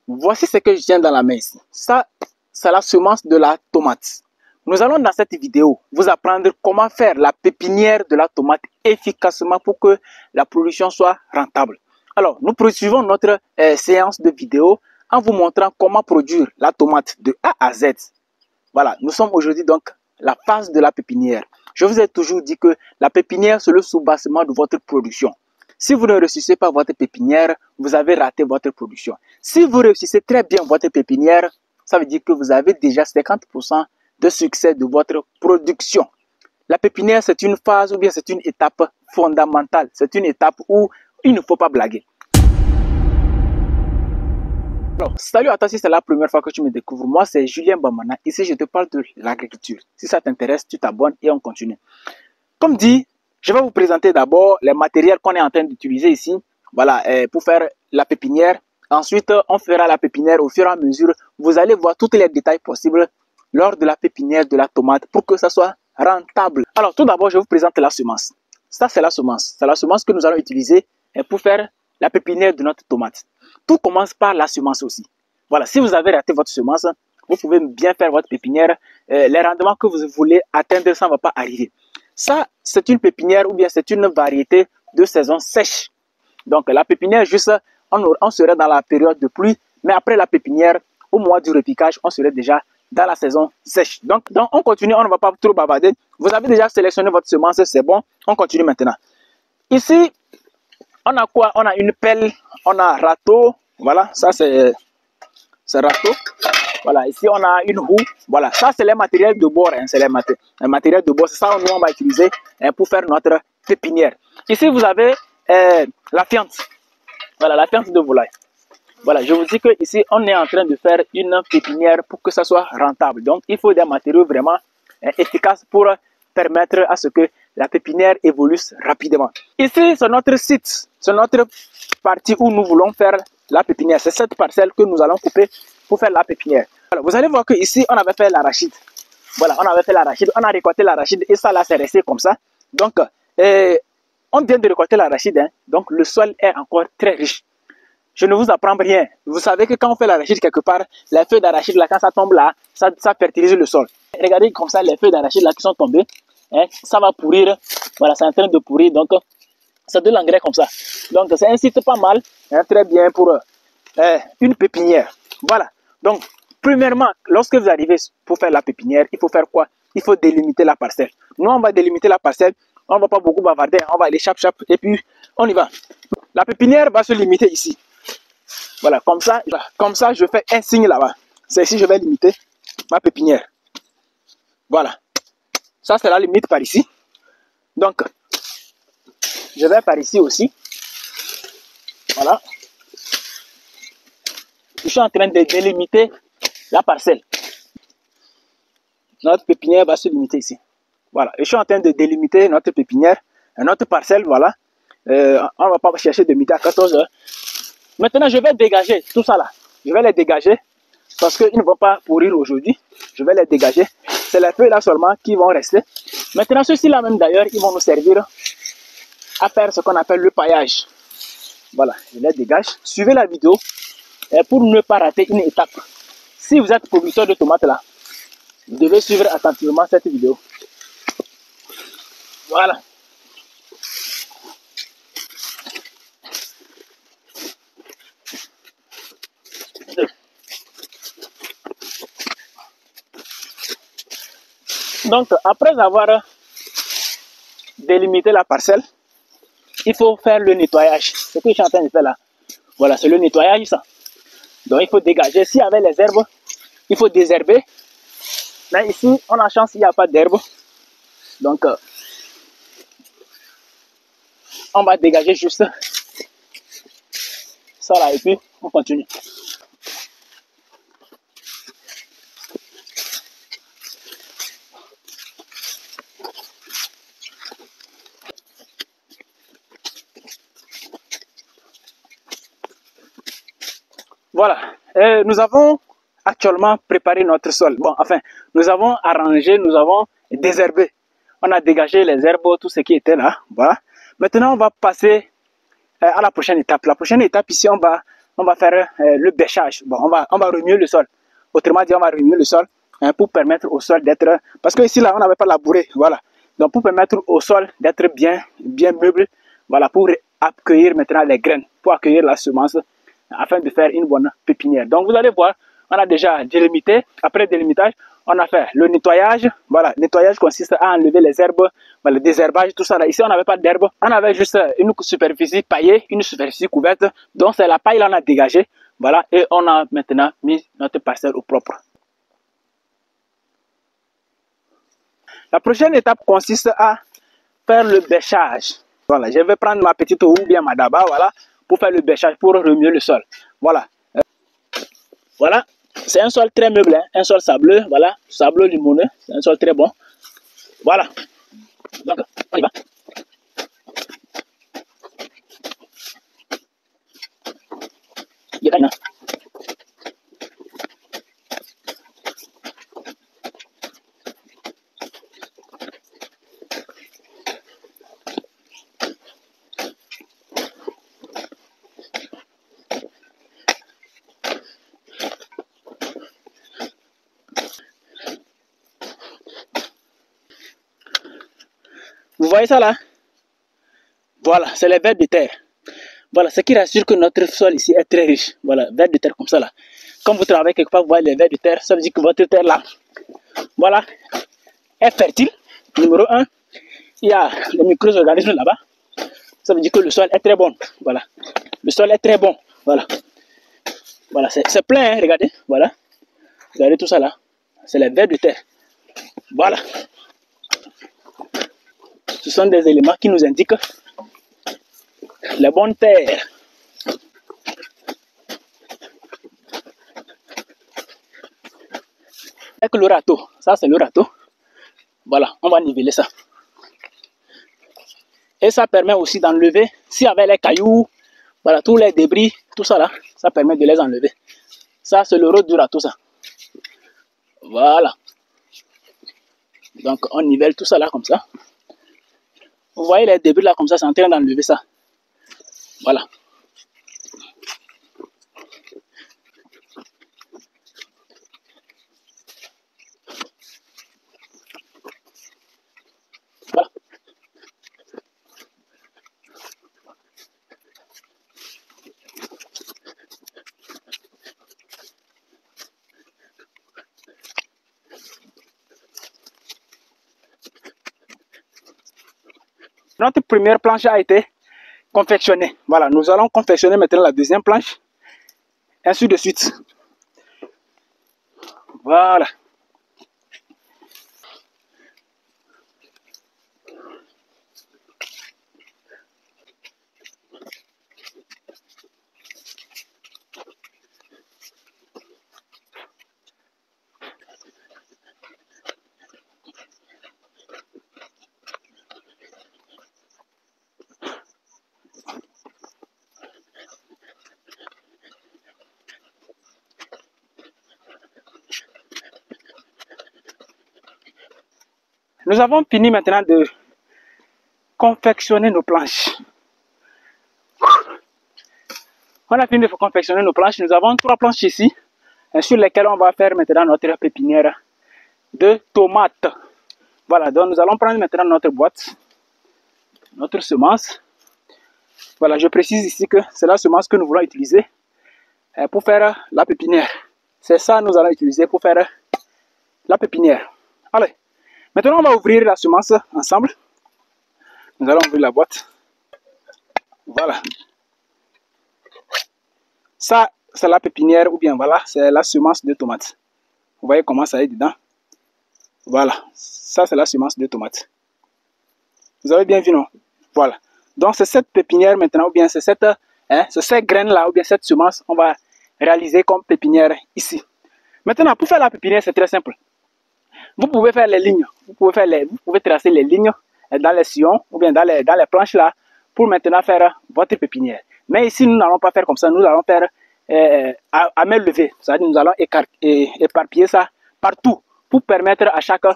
Voici ce que je tiens dans la main ici. Ça, c'est la semence de la tomate. Nous allons dans cette vidéo vous apprendre comment faire la pépinière de la tomate efficacement pour que la production soit rentable. Alors, nous poursuivons notre séance de vidéo en vous montrant comment produire la tomate de A à Z. Voilà, nous sommes aujourd'hui donc la phase de la pépinière. Je vous ai toujours dit que la pépinière, c'est le soubassement de votre production. Si vous ne réussissez pas votre pépinière, vous avez raté votre production. Si vous réussissez très bien votre pépinière, ça veut dire que vous avez déjà 50% de succès de votre production. La pépinière, c'est une phase ou bien c'est une étape fondamentale. C'est une étape où il ne faut pas blaguer. Alors, salut à toi si c'est la première fois que tu me découvres. Moi, c'est Julien Bamana. Ici, je te parle de l'agriculture. Si ça t'intéresse, tu t'abonnes et on continue. Comme dit, je vais vous présenter d'abord les matériels qu'on est en train d'utiliser ici. Voilà, pour faire la pépinière. Ensuite, on fera la pépinière au fur et à mesure. Vous allez voir tous les détails possibles lors de la pépinière de la tomate pour que ça soit rentable. Alors, tout d'abord, je vous présente la semence. Ça, c'est la semence. C'est la semence que nous allons utiliser pour faire la pépinière de notre tomate. Tout commence par la semence aussi. Voilà, si vous avez raté votre semence, vous pouvez bien faire votre pépinière. Les rendements que vous voulez atteindre, ça ne va pas arriver. Ça, c'est une pépinière ou bien c'est une variété de saison sèche. Donc, la pépinière, juste, on serait dans la période de pluie, mais après la pépinière, au mois du repiquage, on serait déjà dans la saison sèche. Donc, on continue, on ne va pas trop bavarder. Vous avez déjà sélectionné votre semence, c'est bon. On continue maintenant. Ici, on a quoi? On a une pelle, on a râteau. Voilà, ça c'est râteau. Voilà, ici on a une roue. Voilà, ça c'est les matériels de bord. Hein, c'est les matériels de bord. C'est ça nous on va utiliser pour faire notre pépinière. Ici vous avez la fiente. Voilà, la fiente de volaille. Voilà, je vous dis que ici on est en train de faire une pépinière pour que ça soit rentable. Donc il faut des matériaux vraiment efficaces pour permettre à ce que la pépinière évolue rapidement. Ici c'est notre site, c'est notre partie où nous voulons faire la pépinière. C'est cette parcelle que nous allons couper pour faire la pépinière. Alors, vous allez voir que ici on avait fait l'arachide. Voilà, on avait fait l'arachide, on a récolté l'arachide et ça là c'est resté comme ça. Donc on vient de récolter l'arachide, hein, donc le sol est encore très riche. Je ne vous apprends rien. Vous savez que quand on fait l'arachide quelque part, les feuilles d'arachide là, quand ça tombe là, ça fertilise le sol. Regardez comme ça les feuilles d'arachide là qui sont tombées, hein, ça va pourrir. Voilà, c'est en train de pourrir, donc c'est de l'engrais comme ça. Donc c'est un site pas mal, hein, très bien pour une pépinière. Voilà. Donc premièrement, lorsque vous arrivez pour faire la pépinière, il faut faire quoi? Il faut délimiter la parcelle. Nous on va délimiter la parcelle, on ne va pas beaucoup bavarder, on va aller chap et puis on y va. La pépinière va se limiter ici. Voilà, comme ça je fais un signe là-bas. C'est ici je vais limiter ma pépinière. Voilà. Ça c'est la limite par ici. Donc, je vais par ici aussi. Voilà. Je suis en train de délimiter la parcelle. Notre pépinière va se limiter ici. Voilà. Je suis en train de délimiter notre pépinière, notre parcelle, voilà. On ne va pas chercher de midi à 14 heures. Maintenant, je vais dégager tout ça là. Je vais les dégager parce qu'ils ne vont pas pourrir aujourd'hui. Je vais les dégager. C'est les feuilles là seulement qui vont rester. Maintenant, ceux-ci là même d'ailleurs, ils vont nous servir à faire ce qu'on appelle le paillage. Voilà, je les dégage. Suivez la vidéo pour ne pas rater une étape. Si vous êtes producteur de tomates là, vous devez suivre attentivement cette vidéo. Voilà. Donc, après avoir délimité la parcelle, il faut faire le nettoyage. Ce que je suis en train de faire là. Voilà, c'est le nettoyage ça. Donc, il faut dégager. S'il y avait les herbes, il faut désherber. Mais ici, on a chance, il n'y a pas d'herbe. Donc, on va dégager juste ça là et puis on continue. Voilà, nous avons actuellement préparé notre sol. Bon, enfin, nous avons arrangé, nous avons désherbé. On a dégagé les herbes, tout ce qui était là. Voilà. Maintenant, on va passer à la prochaine étape. La prochaine étape, ici, on va on va faire le bêchage. Bon, on va remuer le sol. Autrement dit, on va remuer le sol hein, pour permettre au sol d'être... Parce que ici, là, on n'avait pas labouré, voilà. Donc, pour permettre au sol d'être bien meuble, voilà, pour accueillir maintenant les graines, pour accueillir la semence, afin de faire une bonne pépinière. Donc, vous allez voir, on a déjà délimité. Après délimitage, on a fait le nettoyage. Voilà, le nettoyage consiste à enlever les herbes, voilà, le désherbage, tout ça. Là. Ici, on n'avait pas d'herbe. On avait juste une superficie paillée, une superficie couverte. Donc, c'est la paille là, on a dégagé. Voilà, et on a maintenant mis notre parcelle au propre. La prochaine étape consiste à faire le bêchage. Voilà, je vais prendre ma petite ou bien ma daba, voilà, pour faire le bêchage, pour remuer le sol. Voilà. Voilà, c'est un sol très meuble, hein, un sol sableux, voilà, sableux limoneux, c'est un sol très bon. Voilà. Donc, on y va. Vous voyez ça là? Voilà, c'est les vers de terre. Voilà, ce qui rassure que notre sol ici est très riche. Voilà, vers de terre comme ça là. Quand vous travaillez quelque part, vous voyez les vers de terre, ça veut dire que votre terre là, voilà, est fertile. Numéro 1, il y a les micro-organismes là-bas. Ça veut dire que le sol est très bon. Voilà, le sol est très bon. Voilà, voilà, c'est plein, hein, regardez. Voilà, regardez tout ça là. C'est les vers de terre. Voilà. Ce sont des éléments qui nous indiquent les bonnes terres. Avec le râteau, ça c'est le râteau. Voilà, on va niveler ça. Et ça permet aussi d'enlever, s'il y avait les cailloux, voilà, tous les débris, tout ça là, ça permet de les enlever. Ça c'est le rôle du râteau, ça. Voilà. Donc on nivelle tout ça là comme ça. Vous voyez les débris là comme ça, c'est en train d'enlever ça. Voilà. Voilà. Notre première planche a été confectionnée. Voilà, nous allons confectionner maintenant la deuxième planche. Ainsi de suite. Voilà. Nous avons fini maintenant de confectionner nos planches. On a fini de confectionner nos planches. Nous avons 3 planches ici, sur lesquelles on va faire maintenant notre pépinière de tomates. Voilà, donc nous allons prendre maintenant notre boîte, notre semence. Voilà, je précise ici que c'est la semence que nous voulons utiliser pour faire la pépinière. C'est ça que nous allons utiliser pour faire la pépinière. Allez, maintenant on va ouvrir la semence ensemble. Nous allons ouvrir la boîte. Voilà. Ça, c'est la pépinière ou bien voilà, c'est la semence de tomates. Vous voyez comment ça est dedans. Voilà, ça c'est la semence de tomates. Vous avez bien vu, non? Voilà. Donc c'est cette pépinière maintenant, ou bien c'est ces graines-là, ou bien cette semence, on va réaliser comme pépinière ici. Maintenant, pour faire la pépinière, c'est très simple. Vous pouvez faire les lignes, vous pouvez tracer les lignes dans les sillons, ou bien dans les planches là, pour maintenant faire votre pépinière. Mais ici, nous n'allons pas faire comme ça, nous allons faire à main levée. C'est-à-dire nous allons éparpiller ça partout pour permettre à chaque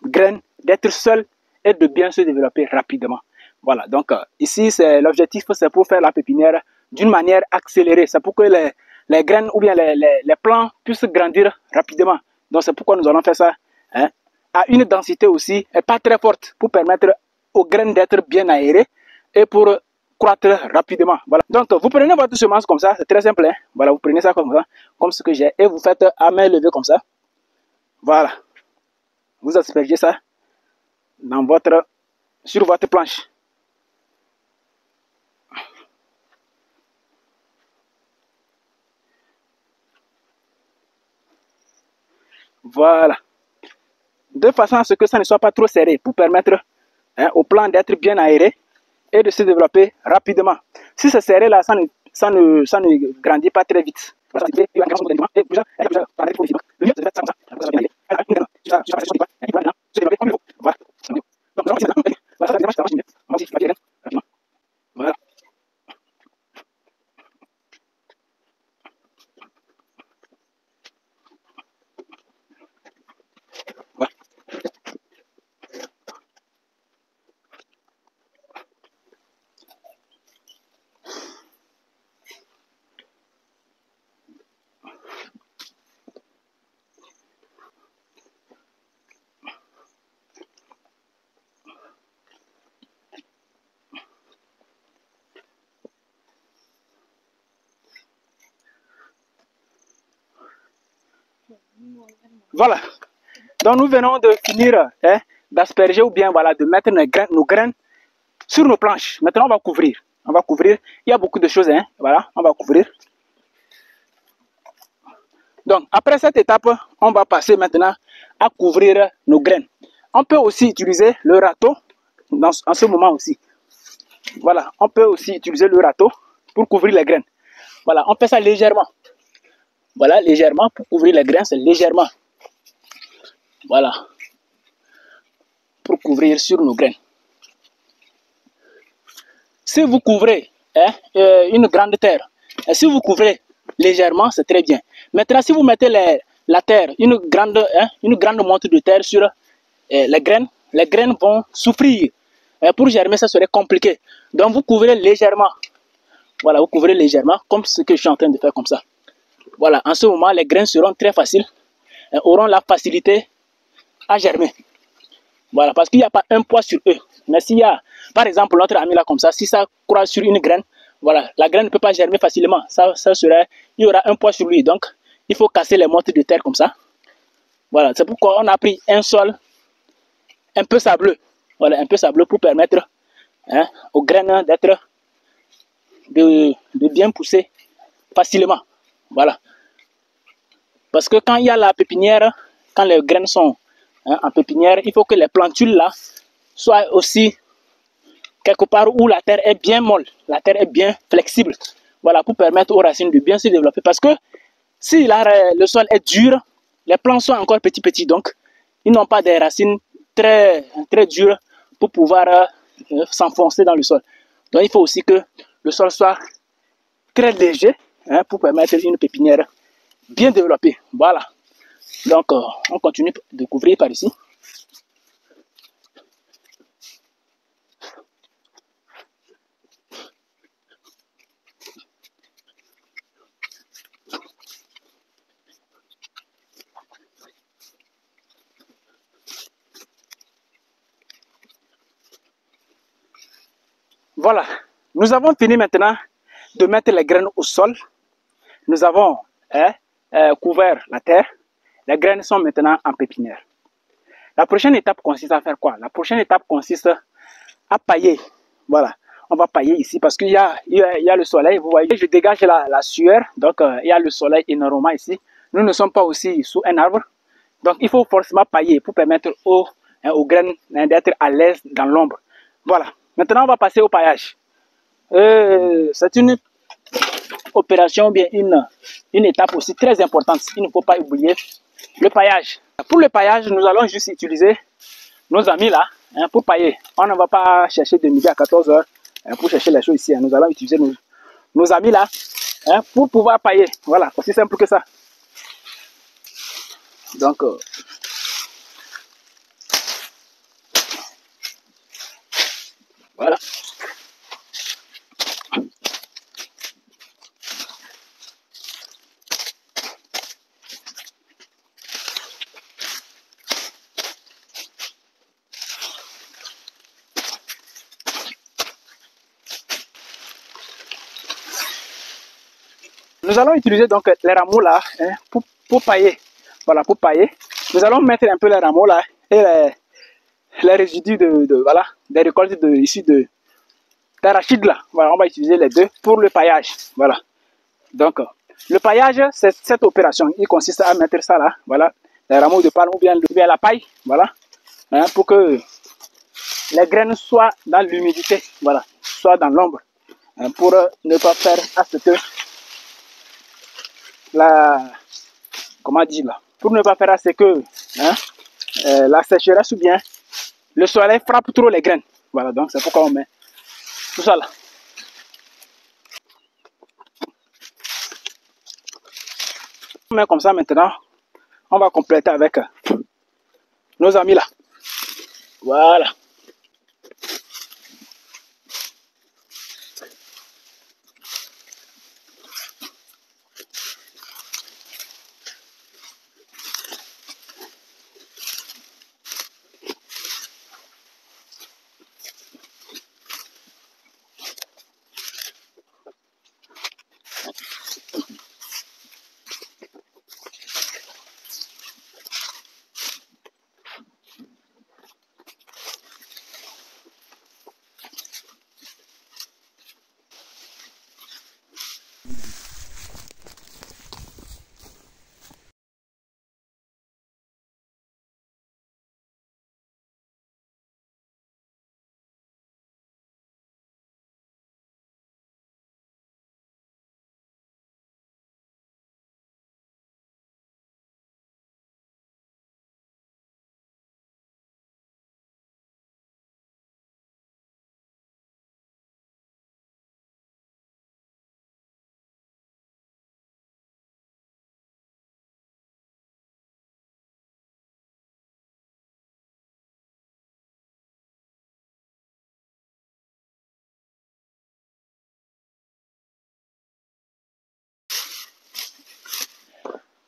graine d'être seule et de bien se développer rapidement. Voilà, donc ici, l'objectif, c'est pour faire la pépinière d'une manière accélérée. C'est pour que les graines ou bien les plants puissent grandir rapidement. Donc c'est pourquoi nous allons faire ça, hein, à une densité aussi pas très forte pour permettre aux graines d'être bien aérées et pour croître rapidement. Voilà. Donc vous prenez votre semence comme ça, c'est très simple. Hein. Voilà, vous prenez ça comme ça, comme ce que j'ai, et vous faites à main levée comme ça. Voilà. Vous aspergez ça dans sur votre planche. Voilà. De façon à ce que ça ne soit pas trop serré pour permettre, hein, au plant d'être bien aéré et de se développer rapidement. Si c'est serré là, ça ne grandit pas très vite. Voilà. Voilà. Donc nous venons de finir, hein, d'asperger ou bien voilà, de mettre nos graines sur nos planches. Maintenant on va couvrir. On va couvrir. Il y a beaucoup de choses, hein. Voilà, on va couvrir. Donc après cette étape, on va passer maintenant à couvrir nos graines. On peut aussi utiliser le râteau en ce moment aussi. Voilà, on peut aussi utiliser le râteau pour couvrir les graines. Voilà, on fait ça légèrement. Voilà, légèrement, pour couvrir les graines, c'est légèrement. Voilà, pour couvrir sur nos graines. Si vous couvrez, hein, une grande terre, et si vous couvrez légèrement, c'est très bien. Maintenant, si vous mettez la terre, une grande montée de terre sur les graines vont souffrir. Pour germer, ça serait compliqué. Donc, vous couvrez légèrement. Voilà, vous couvrez légèrement, comme ce que je suis en train de faire comme ça. Voilà, en ce moment, les graines seront très faciles, auront la facilité à germer. Voilà, parce qu'il n'y a pas un poids sur eux. Mais s'il y a, par exemple, notre ami là comme ça, si ça croît sur une graine, voilà, la graine ne peut pas germer facilement. Il y aura un poids sur lui. Donc, il faut casser les mottes de terre comme ça. Voilà, c'est pourquoi on a pris un sol un peu sableux. Voilà, un peu sableux pour permettre, hein, aux graines de bien pousser facilement. Voilà. Parce que quand il y a la pépinière, quand les graines sont, hein, en pépinière, il faut que les plantules là soient aussi quelque part où la terre est bien molle, la terre est bien flexible. Voilà, pour permettre aux racines de bien se développer. Parce que si le sol est dur, les plants sont encore petits, donc ils n'ont pas des racines très dures pour pouvoir s'enfoncer dans le sol. Donc il faut aussi que le sol soit très léger, hein, pour permettre une pépinière bien développée. Voilà. Donc on continue de couvrir par ici. Voilà, nous avons fini maintenant de mettre les graines au sol. Nous avons, hein, couvert la terre. Les graines sont maintenant en pépinière. La prochaine étape consiste à faire quoi? La prochaine étape consiste à pailler. Voilà, on va pailler ici parce qu'il y a le soleil. Vous voyez, je dégage la sueur. Donc, il y a le soleil énormément ici. Nous ne sommes pas aussi sous un arbre. Donc, il faut forcément pailler pour permettre aux graines, hein, d'être à l'aise dans l'ombre. Voilà. Maintenant, on va passer au paillage. C'est une opération, bien une étape aussi très importante. Il ne faut pas oublier le paillage. Pour le paillage, nous allons juste utiliser nos amis là, hein, pour pailler. On ne va pas chercher de midi à 14 h, hein, pour chercher les choses ici. Hein. Nous allons utiliser nos amis là, hein, pour pouvoir pailler. Voilà, aussi simple que ça. Donc, voilà. nous allons utiliser donc les rameaux là hein, pour pailler. Voilà, pour pailler. Nous allons mettre un peu les rameaux là et les résidus voilà, des récoltes ici d'arachide là. Voilà, on va utiliser les deux pour le paillage. Voilà. Donc, le paillage, c'est cette opération. Il consiste à mettre ça là, voilà, les rameaux de palme ou bien la paille, voilà, hein, pour que les graines soient dans l'humidité, voilà, soient dans l'ombre, hein, pour ne pas faire à ce que comment dire là, pour ne pas faire à ce que hein, la sécheresse ou bien le soleil frappe trop les graines. Voilà, donc c'est pourquoi on met tout ça là. On met comme ça maintenant, on va compléter avec nos amis là. Voilà.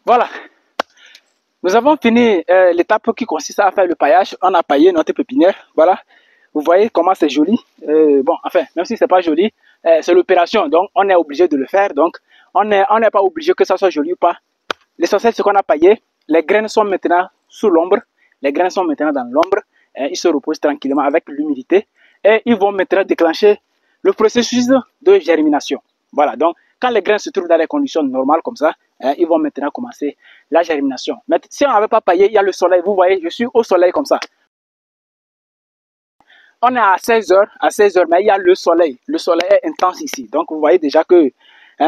Voilà. Nous avons fini l'étape qui consiste à faire le paillage. On a paillé notre pépinière. Voilà. Vous voyez comment c'est joli. Bon, enfin, même si c'est pas joli, c'est l'opération. Donc, on est obligé de le faire. Donc, on n'est pas obligé que ça soit joli ou pas. L'essentiel, c'est qu'on a paillé. Les graines sont maintenant sous l'ombre. Les graines sont maintenant dans l'ombre. Ils se reposent tranquillement avec l'humidité. Et ils vont maintenant déclencher le processus de germination. Voilà. Donc, quand les graines se trouvent dans les conditions normales comme ça, ils vont maintenant commencer la germination. Mais si on n'avait pas paillé, il y a le soleil. Vous voyez, je suis au soleil comme ça. On est à 16 heures, mais il y a le soleil. Le soleil est intense ici. Donc, vous voyez déjà que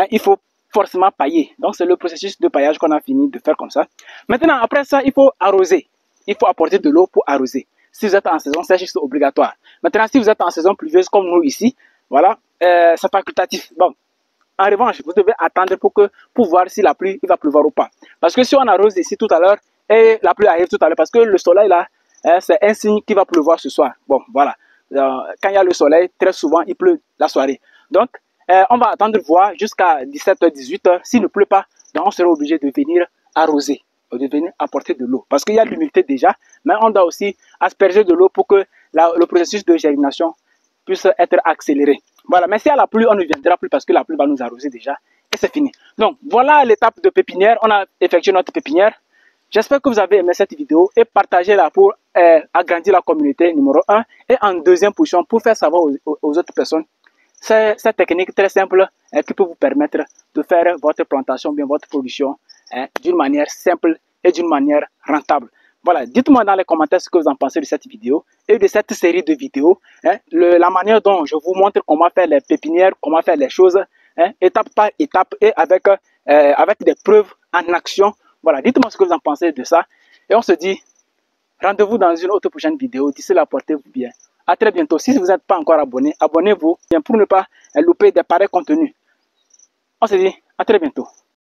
il faut forcément pailler. Donc, c'est le processus de paillage qu'on a fini de faire comme ça. Maintenant, après ça, il faut arroser. Il faut apporter de l'eau pour arroser. Si vous êtes en saison sèche, c'est obligatoire. Maintenant, si vous êtes en saison pluvieuse comme nous ici, voilà, c'est facultatif. Bon, en revanche, vous devez attendre pour voir si la pluie il va pleuvoir ou pas. Parce que si on arrose ici tout à l'heure et la pluie arrive tout à l'heure, parce que le soleil là, c'est un signe qu'il va pleuvoir ce soir. Bon, voilà. Quand il y a le soleil, très souvent, il pleut la soirée. Donc, on va attendre voir jusqu'à 17h, 18h. S'il ne pleut pas, donc on sera obligé de venir arroser, de venir apporter de l'eau. Parce qu'il y a l'humidité déjà, mais on doit aussi asperger de l'eau pour que le processus de germination puisse être accéléré. Voilà, mais si à la pluie, on ne viendra plus parce que la pluie va nous arroser déjà et c'est fini. Donc, voilà l'étape de pépinière. On a effectué notre pépinière. J'espère que vous avez aimé cette vidéo et partagez-la pour agrandir la communauté numéro 1 et en deuxième position pour faire savoir aux autres personnes cette technique très simple qui peut vous permettre de faire votre plantation, bien votre production d'une manière simple et d'une manière rentable. Voilà, dites-moi dans les commentaires ce que vous en pensez de cette vidéo et de cette série de vidéos. La manière dont je vous montre comment faire les pépinières, comment faire les choses, étape par étape et avec des preuves en action. Voilà, dites-moi ce que vous en pensez de ça. Et on se dit, rendez-vous dans une autre prochaine vidéo. D'ici là, portez-vous bien. À très bientôt. Si vous n'êtes pas encore abonné, abonnez-vous pour ne pas louper des pareils contenus. On se dit, à très bientôt.